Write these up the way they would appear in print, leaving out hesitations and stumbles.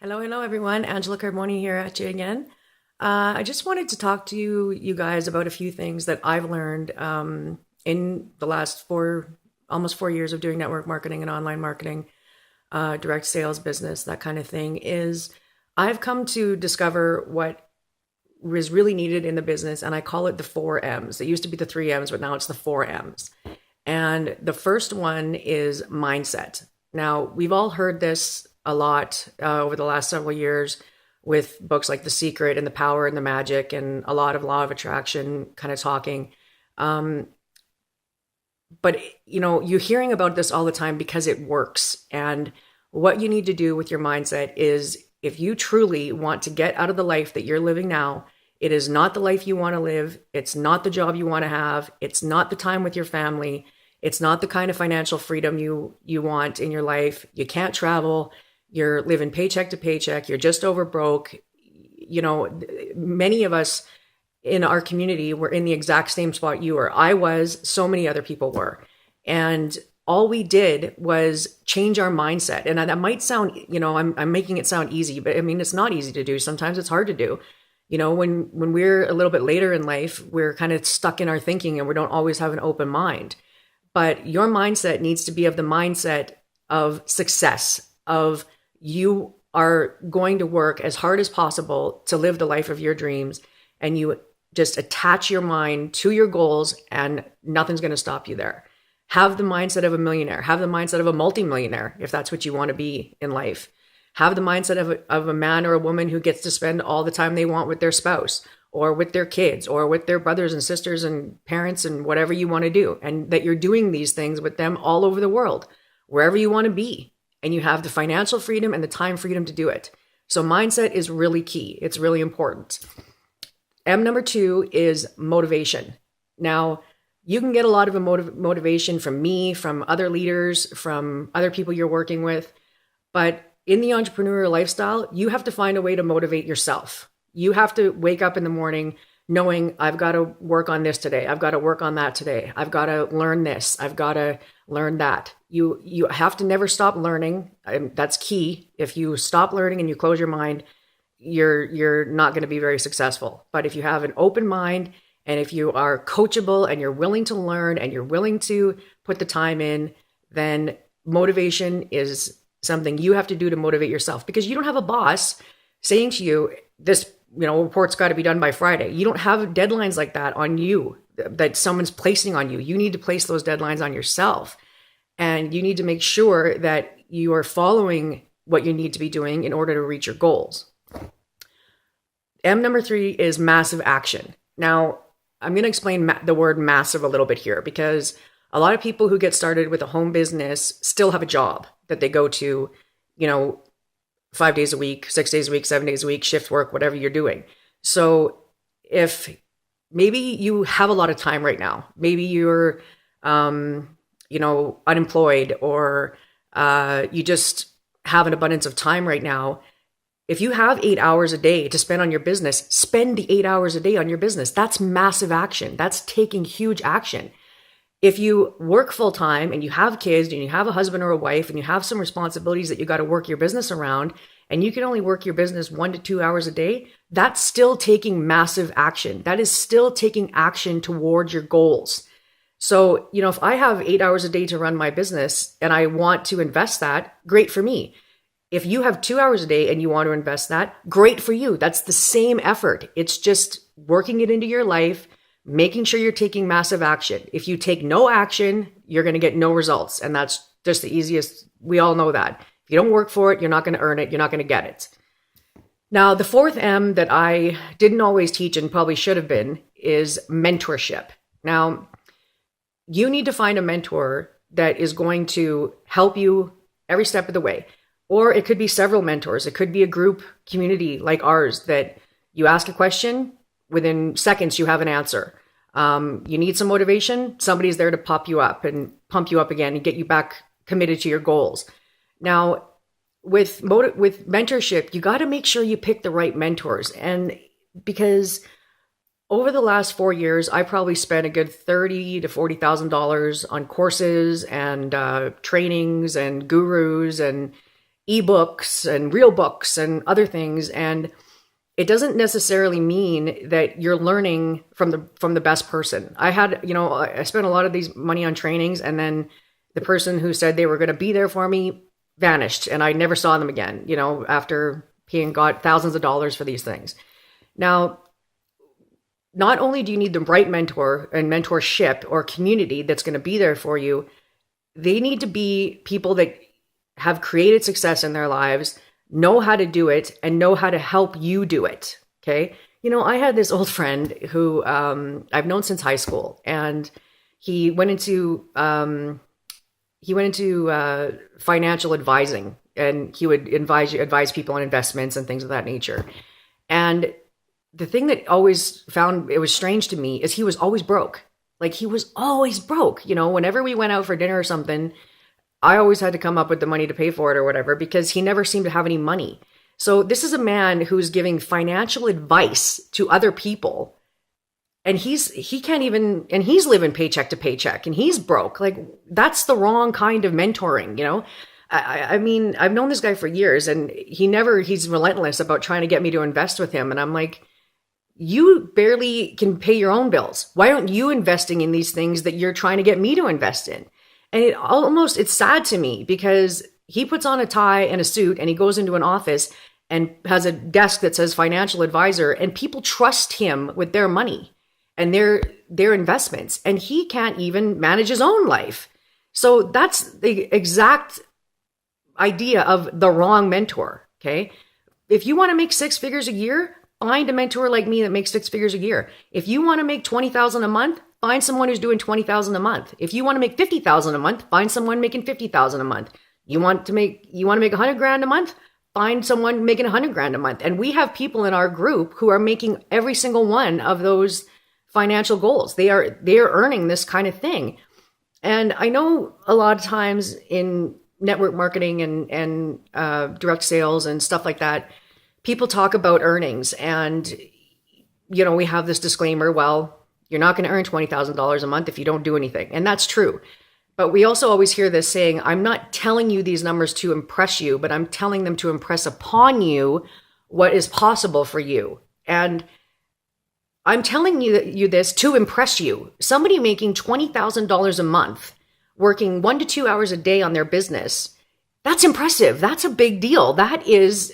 Hello, hello, everyone. Angela Carboni here at you again. I just wanted to talk to you guys about a few things that I've learned in the last almost 4 years of doing network marketing and online marketing, direct sales business, that kind of thing. I've come to discover what is really needed in the business, and I call it the four M's. It used to be the three M's, but now it's the four M's. And the first one is mindset. Now, we've all heard this a lot over the last several years with books like The Secret and The Power and the Magic and a lot of law of attraction kind of talking. Um, but, you're hearing about this all the time because it works. And what you need to do with your mindset is if you truly want to get out of the life that you're living now, it is not the life you want to live. It's not the job you want to have. It's not the time with your family. It's not the kind of financial freedom you want in your life. You can't travel. You're living paycheck to paycheck. You're just over broke. Many of us in our community were in the exact same spot you were. I was, so many other people were. And all we did was change our mindset. And that might sound, I'm making it sound easy, but I mean, it's not easy to do. Sometimes it's hard to do. When we're a little bit later in life, we're kind of stuck in our thinking and we don't always have an open mind. But your mindset needs to be of the mindset of success, of you are going to work as hard as possible to live the life of your dreams, and you just attach your mind to your goals and nothing's going to stop you there. Have the mindset of a millionaire, have the mindset of a multimillionaire if that's what you want to be in life. Have the mindset of a man or a woman who gets to spend all the time they want with their spouse or with their kids or with their brothers and sisters and parents and whatever you want to do. And that you're doing these things with them all over the world, wherever you want to be. And you have the financial freedom and the time freedom to do it. So mindset is really key. It's really important. M number 2 is motivation. Now, you can get a lot of motivation from me, from other leaders, from other people you're working with. But in the entrepreneurial lifestyle, you have to find a way to motivate yourself. You have to wake up in the morning knowing I've got to work on this today. I've got to work on that today. I've got to learn this. I've got to learn that. You have to never stop learning. That's key. If you stop learning and you close your mind, you're not going to be very successful. But if you have an open mind and if you are coachable and you're willing to learn and you're willing to put the time in, then motivation is something you have to do to motivate yourself, because you don't have a boss saying to you, this, report's got to be done by Friday. You don't have deadlines like that on you that someone's placing on you. You need to place those deadlines on yourself. And you need to make sure that you are following what you need to be doing in order to reach your goals. M number 3 is massive action. Now, I'm going to explain the word massive a little bit here, because a lot of people who get started with a home business still have a job that they go to, 5 days a week, 6 days a week, 7 days a week, shift work, whatever you're doing. So if maybe you have a lot of time right now, maybe you're, unemployed, or you just have an abundance of time right now. If you have 8 hours a day to spend on your business, spend the 8 hours a day on your business. That's massive action. That's taking huge action. If you work full time and you have kids and you have a husband or a wife and you have some responsibilities that you got to work your business around, and you can only work your business 1 to 2 hours a day, that's still taking massive action. That is still taking action towards your goals. So, if I have 8 hours a day to run my business and I want to invest that, great for me. If you have 2 hours a day and you want to invest that, great for you. That's the same effort. It's just working it into your life, making sure you're taking massive action. If you take no action, you're going to get no results. And that's just the easiest. We all know that. If you don't work for it, you're not going to earn it. You're not going to get it. Now, the fourth M that I didn't always teach and probably should have been is mentorship. Now, you need to find a mentor that is going to help you every step of the way. Or it could be several mentors. It could be a group community like ours that you ask a question, within seconds, you have an answer. You need some motivation. Somebody's there to pop you up and pump you up again and get you back committed to your goals. Now, with mentorship, you got to make sure you pick the right mentors. And because over the last 4 years, I probably spent a good $30,000 to $40,000 on courses and trainings and gurus and ebooks and real books and other things. And it doesn't necessarily mean that you're learning from the best person. I spent a lot of these money on trainings, and then the person who said they were going to be there for me vanished, and I never saw them again, after paying God thousands of dollars for these things. Now, not only do you need the right mentor and mentorship or community that's going to be there for you, they need to be people that have created success in their lives, know how to do it, and know how to help you do it. Okay. I had this old friend who I've known since high school, and he went into financial advising, and he would advise people on investments and things of that nature. And the thing that always found it was strange to me is he was always broke. Like, he was always broke. Whenever we went out for dinner or something, I always had to come up with the money to pay for it or whatever, because he never seemed to have any money. So this is a man who's giving financial advice to other people, and he's living paycheck to paycheck, and he's broke. Like, that's the wrong kind of mentoring, I mean, I've known this guy for years, and he's relentless about trying to get me to invest with him. And I'm like, you barely can pay your own bills. Why aren't you investing in these things that you're trying to get me to invest in? And it's sad to me, because he puts on a tie and a suit, and he goes into an office and has a desk that says financial advisor, and people trust him with their money and their investments, and he can't even manage his own life. So that's the exact idea of the wrong mentor. Okay. If you want to make 6 figures a year, find a mentor like me that makes 6 figures a year. If you want to make $20,000 a month, find someone who's doing $20,000 a month. If you want to make $50,000 a month, find someone making $50,000 a month. You want to make $100,000 a month, find someone making $100,000 a month. And we have people in our group who are making every single one of those financial goals. They are earning this kind of thing. And I know a lot of times in network marketing and direct sales and stuff like that, people talk about earnings, and we have this disclaimer, well, you're not going to earn $20,000 a month if you don't do anything. And that's true. But we also always hear this saying, I'm not telling you these numbers to impress you, but I'm telling them to impress upon you what is possible for you. And I'm telling you this to impress you. Somebody making $20,000 a month, working 1 to 2 hours a day on their business, that's impressive. That's a big deal. That is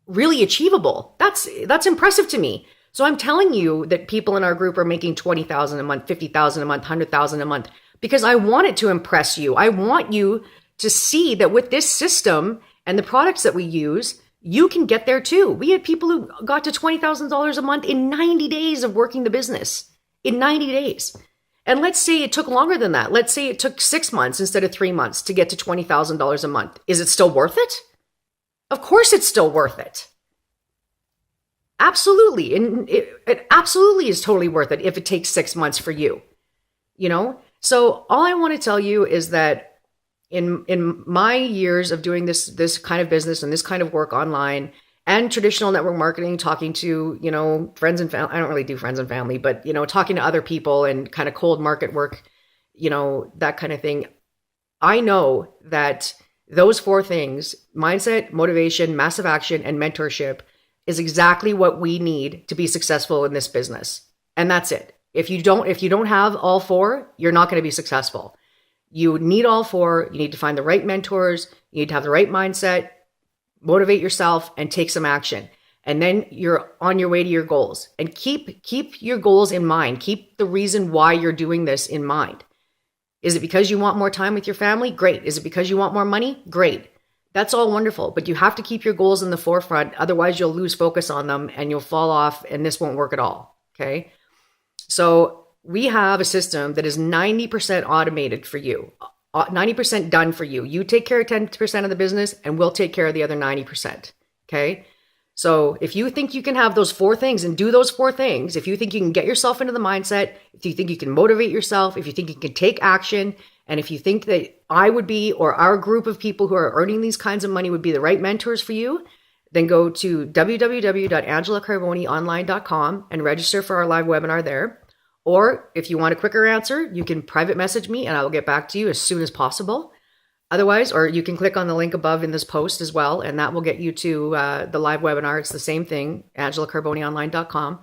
really achievable. That's impressive to me. So I'm telling you that people in our group are making $20,000 a month, $50,000 a month, $100,000 a month, because I want it to impress you. I want you to see that with this system and the products that we use, you can get there too. We had people who got to $20,000 a month in 90 days of working the business. In 90 days. And let's say it took longer than that. Let's say it took 6 months instead of 3 months to get to $20,000 a month. Is it still worth it? Of course it's still worth it. Absolutely. And it absolutely is totally worth it if it takes 6 months for you. So all I want to tell you is that in my years of doing this kind of business and this kind of work online and traditional network marketing, talking to, friends and family, I don't really do friends and family, but, talking to other people and kind of cold market work, that kind of thing. I know that those 4 things, mindset, motivation, massive action, and mentorship, is exactly what we need to be successful in this business. And that's it. If you don't have all 4, you're not going to be successful. You need all 4. You need to find the right mentors. You need to have the right mindset, motivate yourself, and take some action. And then you're on your way to your goals. And keep your goals in mind. Keep the reason why you're doing this in mind. Is it because you want more time with your family? Great. Is it because you want more money? Great. That's all wonderful, but you have to keep your goals in the forefront. Otherwise, you'll lose focus on them and you'll fall off, and this won't work at all. Okay. So we have a system that is 90% automated for you, 90% done for you. You take care of 10% of the business, and we'll take care of the other 90%. Okay. So if you think you can have those 4 things and do those 4 things, if you think you can get yourself into the mindset, if you think you can motivate yourself, if you think you can take action, and if you think that I would be, or our group of people who are earning these kinds of money would be the right mentors for you, then go to www.angelacarbonione.com and register for our live webinar there. Or if you want a quicker answer, you can private message me and I will get back to you as soon as possible. Otherwise, or you can click on the link above in this post as well, and that will get you to the live webinar. It's the same thing, AngelaCarboniOnline.com.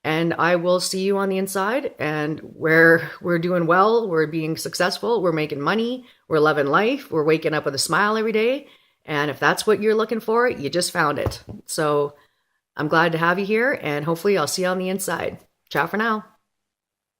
And I will see you on the inside, and we're doing well, we're being successful, we're making money, we're loving life, we're waking up with a smile every day. And if that's what you're looking for, you just found it. So I'm glad to have you here, and hopefully I'll see you on the inside. Ciao for now.